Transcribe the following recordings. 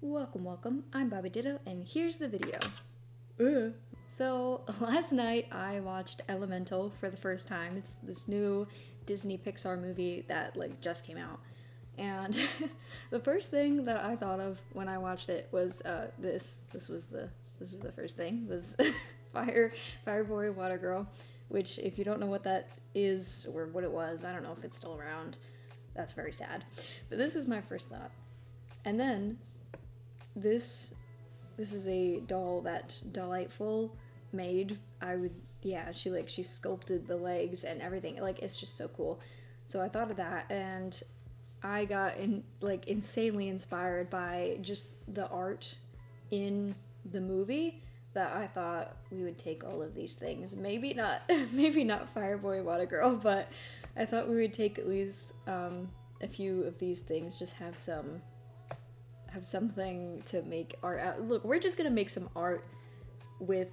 Welcome, I'm Bobby Ditto, and here's the video. So, last night I watched Elemental for the first time. It's this new Disney Pixar movie that, just came out. And the first thing that I thought of when I watched it was, this was the first thing, was Fire Boy, Water Girl, which, if you don't know what that is, or what it was, I don't know if it's still around. That's very sad. But this was my first thought. And then, this is a doll that Dollightful made. She sculpted the legs and everything. It's just so cool. So I thought of that, and I got insanely inspired by just the art in the movie, that I thought we would take all of these things. Maybe not Fireboy Water Girl, but I thought we would take at least a few of these things, just have something to make art out. Look, we're just gonna make some art with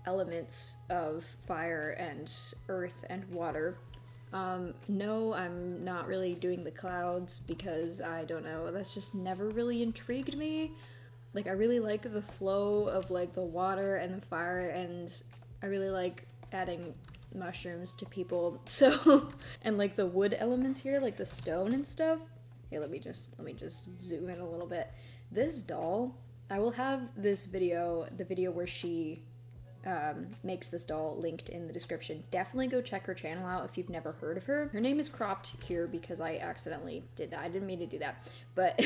elements of fire and earth and water. No, I'm not really doing the clouds because I don't know, that's just never really intrigued me. I really like the flow of the water and the fire, and I really like adding mushrooms to people. So, and the wood elements here, the stone and stuff. Hey, let me just zoom in a little bit. This doll, I will have this video, the video where she makes this doll, linked in the description. Definitely go check her channel out if you've never heard of her. Her name is cropped here because I accidentally did that. I didn't mean to do that. But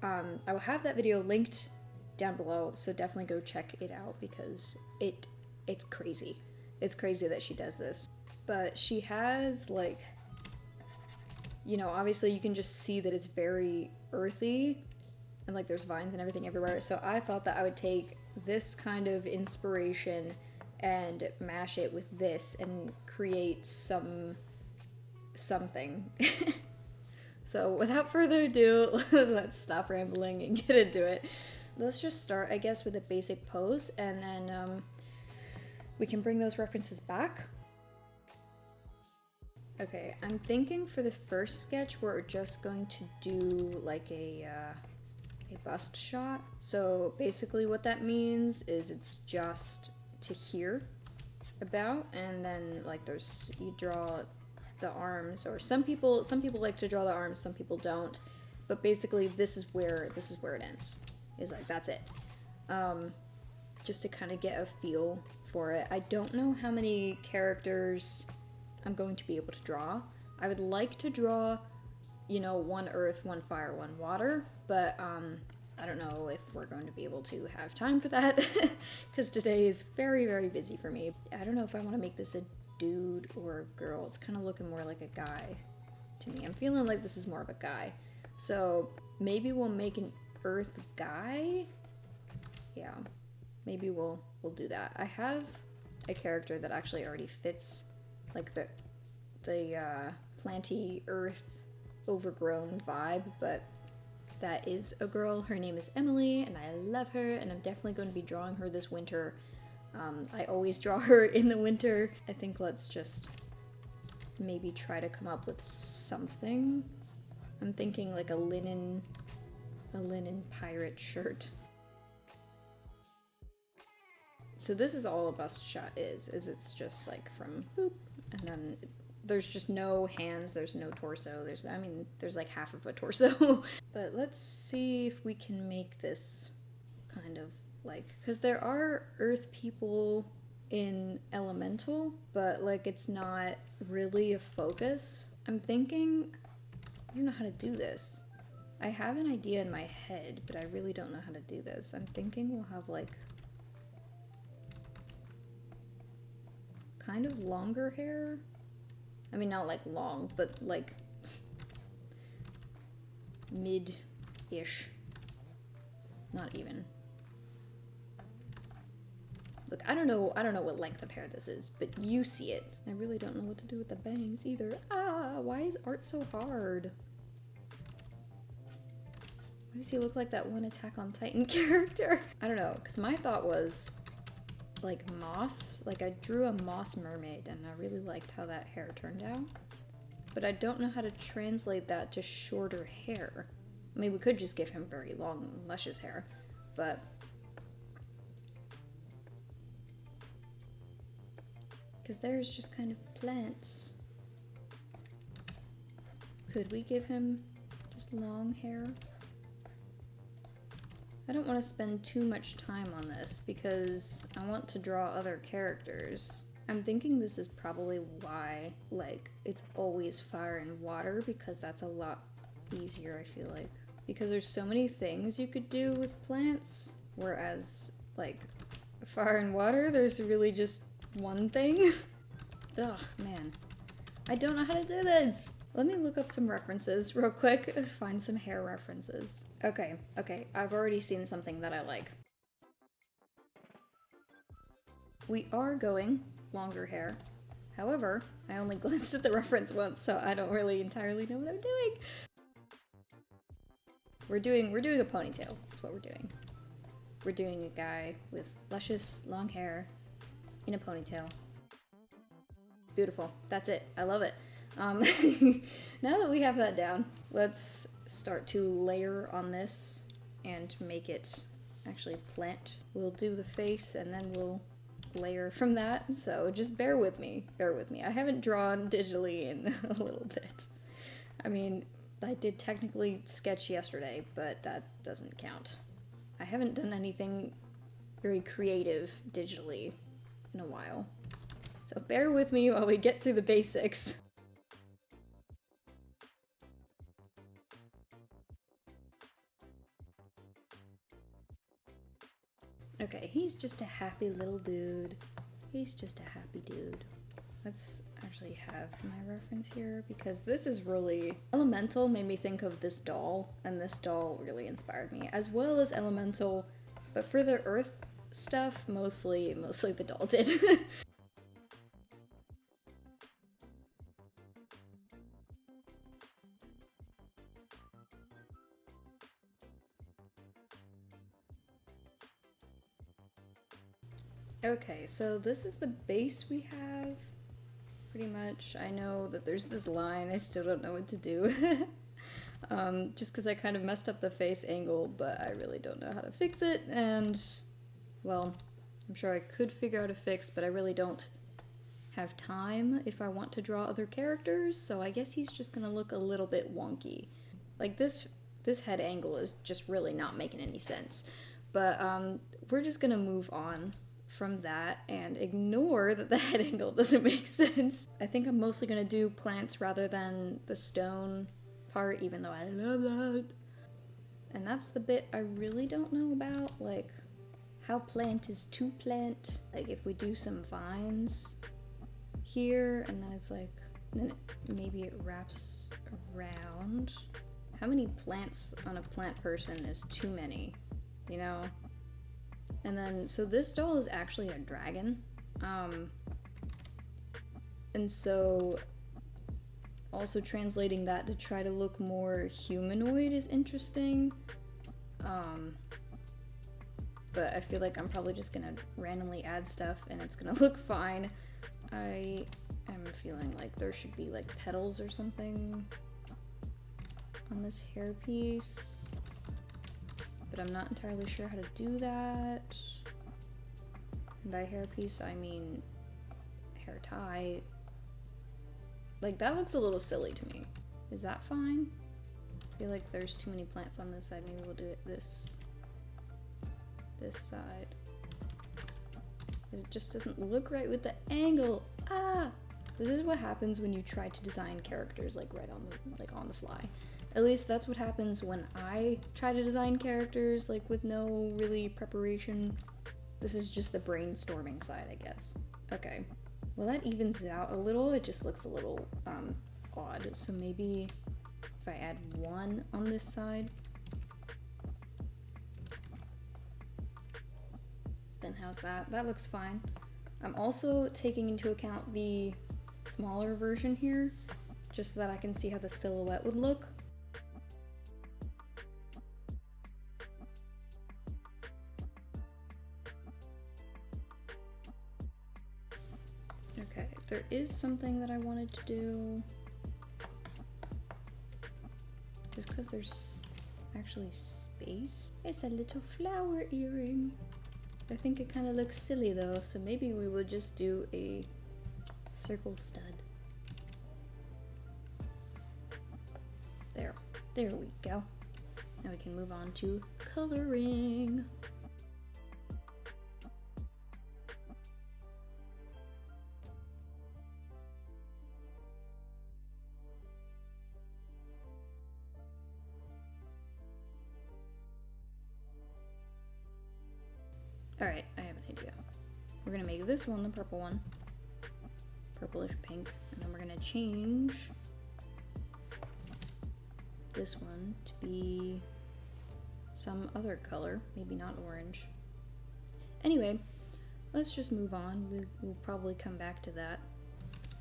I will have that video linked down below, so definitely go check it out because it's crazy. It's crazy that she does this. But she has obviously you can just see that it's very earthy, and there's vines and everything everywhere. So I thought that I would take this kind of inspiration and mash it with this and create something. So without further ado, let's stop rambling and get into it. Let's just start, I guess, with a basic pose, and then we can bring those references back. Okay, I'm thinking for this first sketch we're just going to do a bust shot. So basically what that means is it's just to here about, and then you draw the arms, or some people like to draw the arms, some people don't. But basically this is where it ends. Is that's it. Just to kind of get a feel for it. I don't know how many characters I'm going to be able to draw. I would like to draw, one earth, one fire, one water, but I don't know if we're going to be able to have time for that because today is very, very busy for me. I don't know if I want to make this a dude or a girl. It's kind of looking more like a guy to me. I'm feeling like this is more of a guy. So maybe we'll make an earth guy. Yeah, maybe we'll do that. I have a character that actually already fits the planty earth overgrown vibe, but that is a girl. Her name is Emily, and I love her, and I'm definitely going to be drawing her this winter. I always draw her in the winter. I think let's just maybe try to come up with something. I'm thinking a linen pirate shirt. So this is all a bust shot is it's just from boop, and then there's just no hands, there's no torso, there's half of a torso. But let's see if we can make this kind of because there are earth people in Elemental, but it's not really a focus. I'm thinking, I don't know how to do this. I have an idea in my head, but I really don't know how to do this. I'm thinking we'll have kind of longer hair. I mean, not long, but mid-ish. Not even. Look, I don't know what length of hair this is, but you see it. I really don't know what to do with the bangs either. Why is art so hard? Why does he look like that one Attack on Titan character? I don't know, because my thought was moss. I drew a moss mermaid, and I really liked how that hair turned out. But I don't know how to translate that to shorter hair. I mean, we could just give him very long, luscious hair, but... because there's just kind of plants. Could we give him just long hair? I don't want to spend too much time on this because I want to draw other characters. I'm thinking this is probably why, like, it's always fire and water, because that's a lot easier, I feel like. Because there's so many things you could do with plants, whereas, like, fire and water, there's really just one thing. Ugh, man. I don't know how to do this! Let me look up some references real quick, find some hair references. Okay, I've already seen something that I like. We are going longer hair. However, I only glanced at the reference once, so I don't really entirely know what I'm doing. We're doing a ponytail, that's what we're doing. We're doing a guy with luscious long hair in a ponytail. Beautiful, that's it, I love it. Now that we have that down, let's start to layer on this and make it actually plant. We'll do the face and then we'll layer from that, so just bear with me. I haven't drawn digitally in a little bit. I mean, I did technically sketch yesterday, but that doesn't count. I haven't done anything very creative digitally in a while. So bear with me while we get through the basics. Okay, he's just a happy little dude. He's just a happy dude. Let's actually have my reference here, because this is really... Elemental made me think of this doll, and this doll really inspired me, as well as Elemental, but for the Earth stuff, mostly the doll did. Okay, so this is the base we have, pretty much. I know that there's this line, I still don't know what to do. Just because I kind of messed up the face angle, but I really don't know how to fix it, and, well, I'm sure I could figure out a fix, but I really don't have time if I want to draw other characters, so I guess he's just gonna look a little bit wonky. Like, this head angle is just really not making any sense. But, we're just gonna move on from that and ignore that the head angle doesn't make sense. I think I'm mostly gonna do plants rather than the stone part, even though I love that. And that's the bit I really don't know about, like how plant is to plant. Like if we do some vines here and then it's like, then maybe it wraps around. How many plants on a plant person is too many, you know? And then, so this doll is actually a dragon. And so also translating that to try to look more humanoid is interesting. But I feel like I'm probably just gonna randomly add stuff and it's gonna look fine. I am feeling like there should be like petals or something on this hairpiece. But I'm not entirely sure how to do that. And by hairpiece, I mean hair tie. Like, that looks a little silly to me. Is that fine? I feel like there's too many plants on this side. Maybe we'll do it this side. It just doesn't look right with the angle. Ah! This is what happens when you try to design characters like right on the fly. At least that's what happens when I try to design characters, like with no really preparation. This is just the brainstorming side, I guess. Okay. Well, that evens it out a little. It just looks a little odd. So maybe if I add one on this side, then how's that? That looks fine. I'm also taking into account the smaller version here, just so that I can see how the silhouette would look. Okay, there is something that I wanted to do. Just because there's... actually space. It's a little flower earring. I think it kind of looks silly though, so maybe we will just do a circle stud. There we go. Now we can move on to coloring. Alright, I have an idea. We're gonna make this one the purple one. Purplish pink. And then we're gonna change this one to be some other color. Maybe not orange. Anyway, let's just move on. We'll probably come back to that.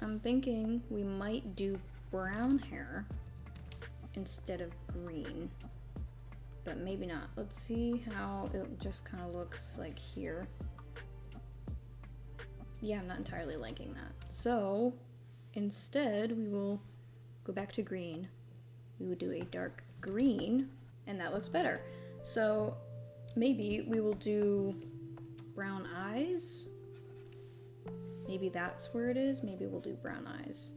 I'm thinking we might do brown hair instead of green. But maybe not. Let's see how it just kind of looks like here. Yeah, I'm not entirely liking that. So instead we will go back to green. We would do a dark green, and that looks better. So maybe we will do brown eyes. Maybe that's where it is. Maybe we'll do brown eyes.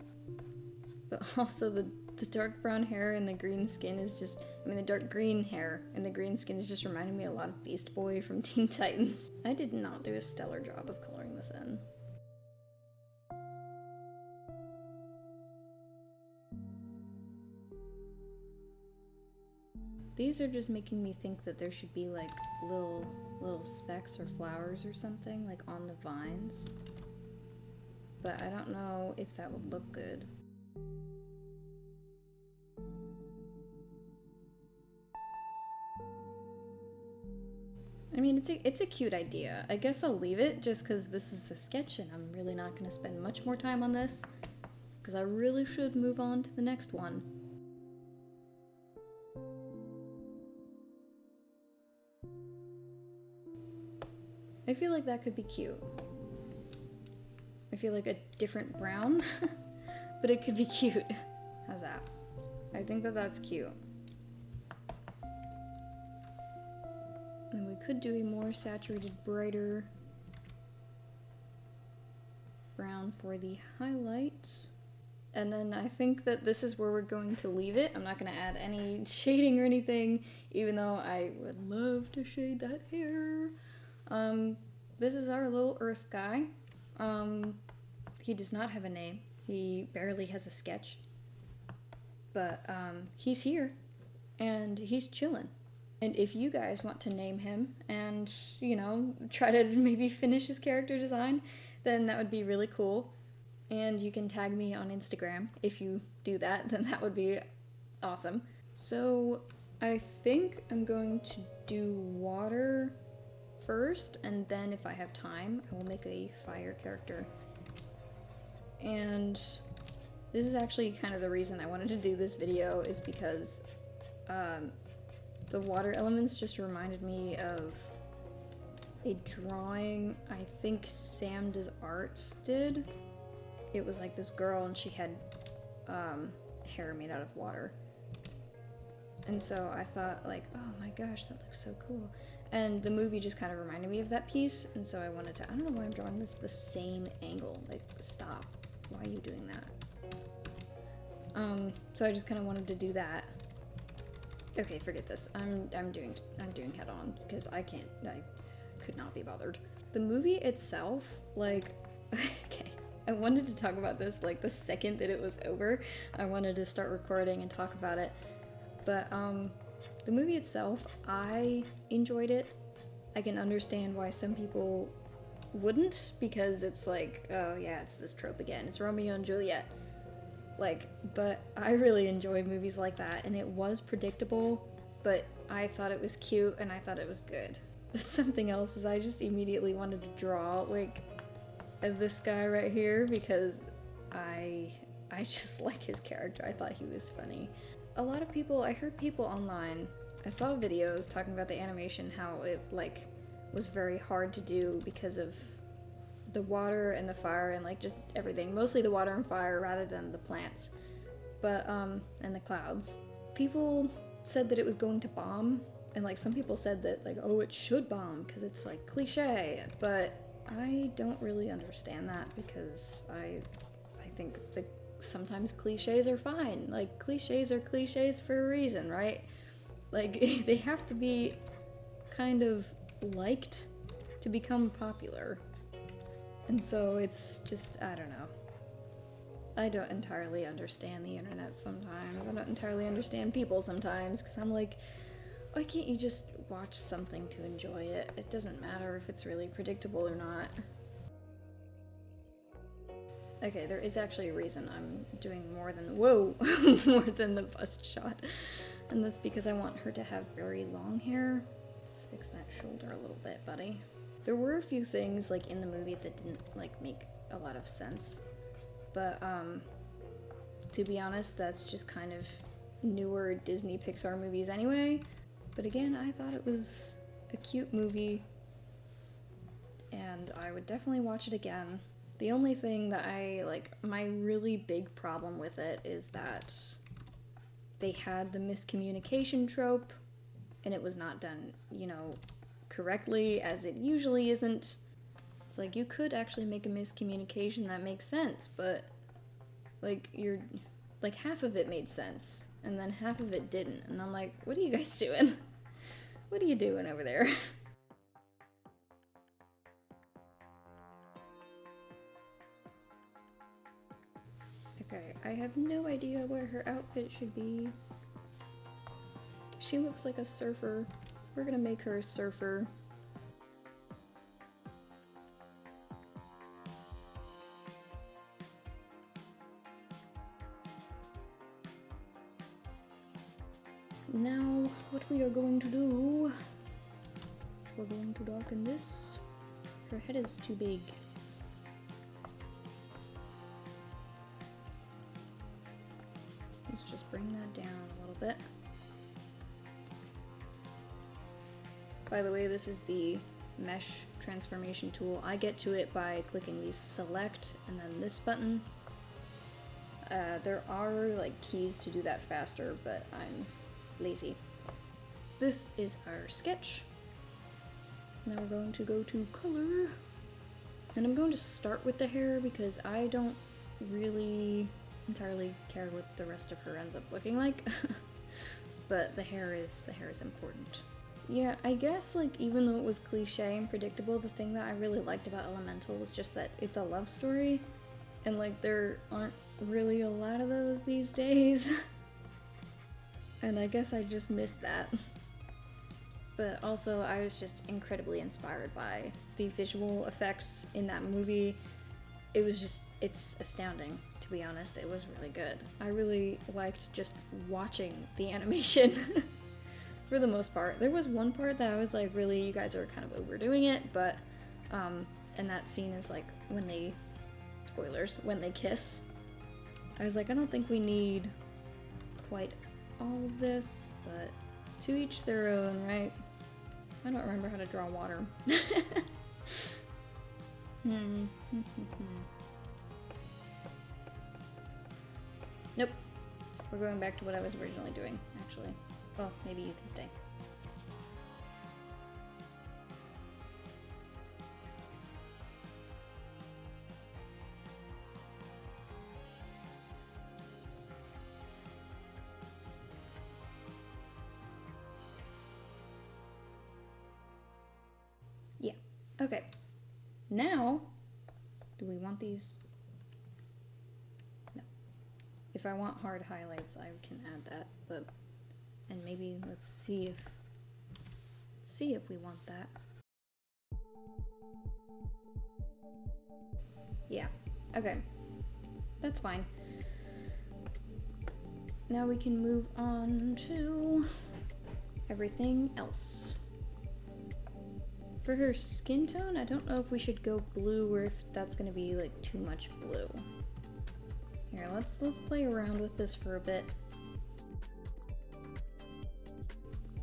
But also the dark brown hair and the green skin is just, I mean the dark green hair and the green skin is just reminding me a lot of Beast Boy from Teen Titans. I did not do a stellar job of coloring this in. These are just making me think that there should be like little specks or flowers or something like on the vines. But I don't know if that would look good. I mean, it's a cute idea. I guess I'll leave it just because this is a sketch and I'm really not going to spend much more time on this because I really should move on to the next one. I feel like that could be cute. I feel like a different brown, but it could be cute. How's that? I think that that's cute. And we could do a more saturated, brighter brown for the highlights. And then I think that this is where we're going to leave it. I'm not going to add any shading or anything, even though I would love to shade that hair. This is our little earth guy. He does not have a name. He barely has a sketch. But he's here, and he's chilling. And if you guys want to name him and, you know, try to maybe finish his character design, then that would be really cool. And you can tag me on Instagram. If you do that, then that would be awesome. So I think I'm going to do water first, and then if I have time, I will make a fire character. And this is actually kind of the reason I wanted to do this video, is because the water elements just reminded me of a drawing I think Samdoesart did. It was like this girl and she had hair made out of water. And so I thought like, oh my gosh, that looks so cool. And the movie just kind of reminded me of that piece, and so I wanted to, I don't know why I'm drawing this the same angle. Like, stop. Why are you doing that? So I just kind of wanted to do that. Okay, forget this. I'm doing head on because I could not be bothered. The movie itself, like, okay, I wanted to talk about this like the second that it was over. I wanted to start recording and talk about it, but the movie itself, I enjoyed it. I can understand why some people wouldn't, because it's like, oh yeah, it's this trope again. It's Romeo and Juliet. Like, but I really enjoy movies like that, and it was predictable, but I thought it was cute and I thought it was good. Something else is I just immediately wanted to draw like this guy right here because I just like his character. I thought he was funny. A lot of people, I heard people online, I saw videos talking about the animation, how it like was very hard to do because of the water and the fire and like just everything. Mostly the water and fire rather than the plants, but and the clouds. People said that it was going to bomb, and like some people said that like, oh, it should bomb because it's like cliche, but I don't really understand that because I think that sometimes cliches are fine. Like cliches are cliches for a reason, right? Like they have to be kind of liked to become popular. And so it's just, I don't know. I don't entirely understand the internet sometimes. I don't entirely understand people sometimes, because I'm like, why can't you just watch something to enjoy it? It doesn't matter if it's really predictable or not. Okay, there is actually a reason I'm doing more than, whoa, more than the bust shot. And that's because I want her to have very long hair. Let's fix that shoulder a little bit, buddy. There were a few things like in the movie that didn't like make a lot of sense. But, to be honest, that's just kind of newer Disney Pixar movies anyway. But again, I thought it was a cute movie, and I would definitely watch it again. The only thing that my really big problem with it is that they had the miscommunication trope, and it was not done, correctly, as it usually isn't. It's like, you could actually make a miscommunication that makes sense, but, half of it made sense, and then half of it didn't, and I'm like, what are you guys doing? What are you doing over there? Okay, I have no idea where her outfit should be. She looks like a surfer. We're gonna make her a surfer. Now, what we are going to do, we're going to darken this. Her head is too big. Let's just bring that down a little bit. By the way, this is the mesh transformation tool. I get to it by clicking the select and then this button. There are keys to do that faster, but I'm lazy. This is our sketch. Now we're going to go to color. And I'm going to start with the hair because I don't really entirely care what the rest of her ends up looking like. But the hair is important. Yeah, I guess even though it was cliche and predictable, the thing that I really liked about Elemental was just that it's a love story, and there aren't really a lot of those these days. And I guess I just missed that. But also, I was just incredibly inspired by the visual effects in that movie. It's astounding, to be honest. It was really good. I really liked just watching the animation. For the most part. There was one part that I was like, really, you guys are kind of overdoing it, but, and that scene is when they, spoilers, when they kiss. I was like, I don't think we need quite all of this, but to each their own, right? I don't remember how to draw water. Nope. We're going back to what I was originally doing, actually. Well, maybe you can stay. Yeah. Okay. Now, do we want these? No. If I want hard highlights, I can add that, but... And maybe let's see if we want that. Yeah, okay. That's fine. Now we can move on to everything else. For her skin tone, I don't know if we should go blue or if that's gonna be too much blue. Here, let's play around with this for a bit.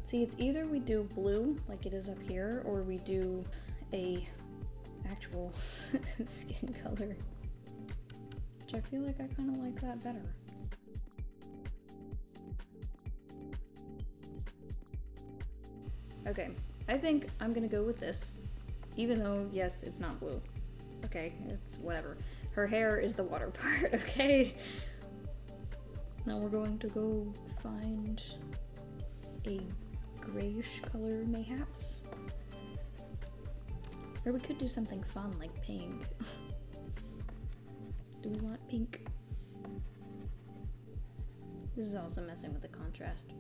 See, it's either we do blue, like it is up here, or we do a actual skin color. Which I feel like I kind of like that better. Okay, I think I'm gonna go with this. Even though, yes, it's not blue. Okay, whatever. Her hair is the water part, okay? Now we're going to go find a grayish color, mayhaps? Or we could do something fun, like pink. Do we want pink? This is also messing with the contrast.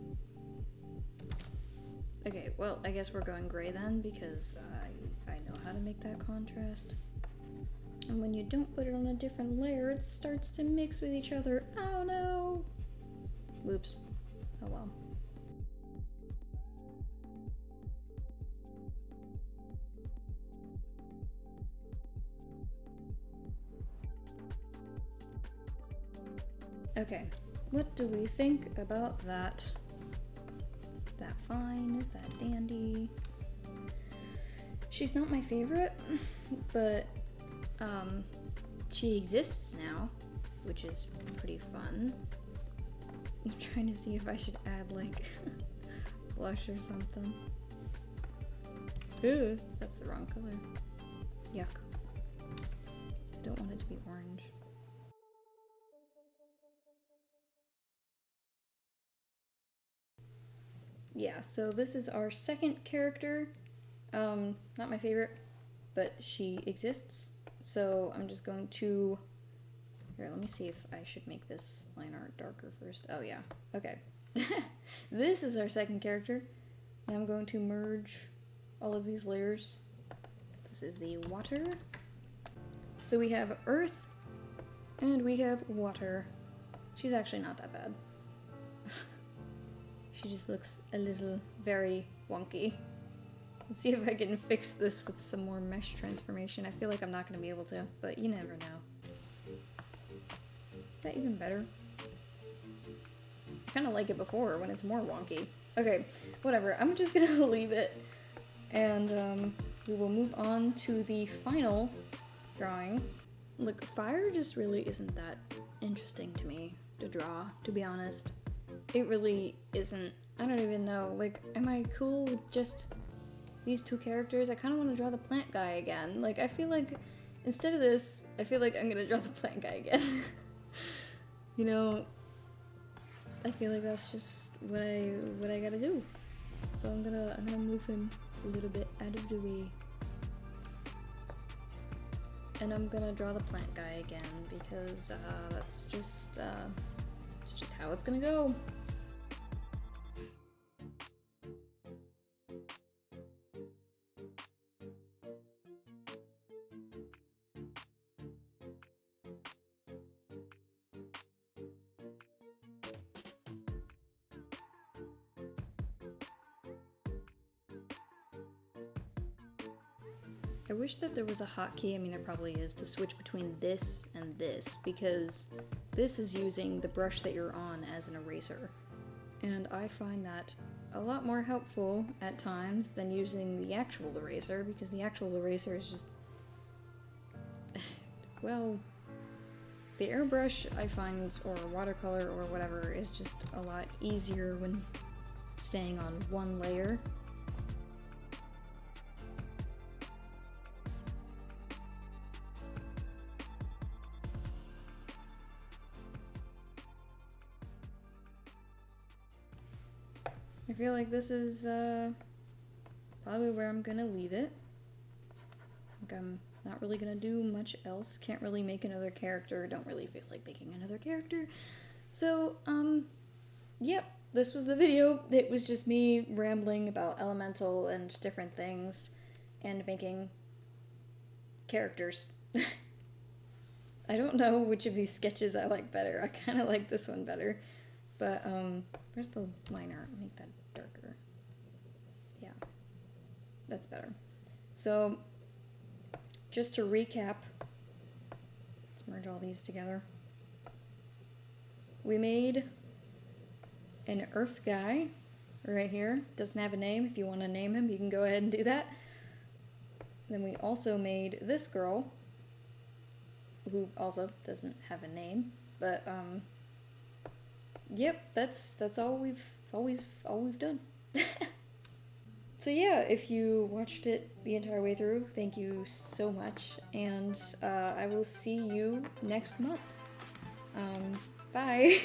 Okay, well, I guess we're going gray then, because I know how to make that contrast. And when you don't put it on a different layer, it starts to mix with each other. Oh no! Whoops. Oh well. Okay, what do we think about that? Is that fine? Is that dandy? She's not my favorite, but she exists now, which is pretty fun. I'm trying to see if I should add like blush or something. Ew, that's the wrong color. Yuck. I don't want it to be orange. Yeah, so this is our second character. Not my favorite, but she exists. So I'm just going to... Here, let me see if I should make this line art darker first. Oh yeah, okay. This is our second character. Now I'm going to merge all of these layers. This is the water. So we have earth, and we have water. She's actually not that bad. She just looks a little very wonky. Let's see if I can fix this with some more mesh transformation. I feel like I'm not going to be able to, but you never know. Is that even better? I kind of like it before when it's more wonky. Okay, whatever. I'm just going to leave it. And we will move on to the final drawing. Look, fire just really isn't that interesting to me to draw, to be honest. It really isn't. I don't even know. Like, am I cool with just these two characters? I kind of want to draw the plant guy again. Like, I feel like instead of this, I feel like I'm gonna draw the plant guy again. You know, I feel like that's just what I gotta do. So I'm gonna move him a little bit out of the way. And I'm gonna draw the plant guy again because that's just it's just how it's gonna go. I wish that there was a hotkey, I mean there probably is, to switch between this and this, because this is using the brush that you're on as an eraser. And I find that a lot more helpful at times than using the actual eraser, because the actual eraser is just... well, the airbrush I find, or watercolor or whatever, is just a lot easier when staying on one layer. I feel like this is probably where I'm gonna leave it. Like I'm not really gonna do much else. Can't really make another character. Don't really feel like making another character. So, yep, this was the video. It was just me rambling about elemental and different things and making characters. I don't know which of these sketches I like better. I kind of like this one better. But, where's the line art? Make that darker. Yeah, that's better. So, just to recap, let's merge all these together. We made an earth guy right here. Doesn't have a name. If you want to name him, you can go ahead and do that. Then we also made this girl, who also doesn't have a name, but, yep, that's all we've done. So yeah, if you watched it the entire way through, thank you so much, and I will see you next month. Bye!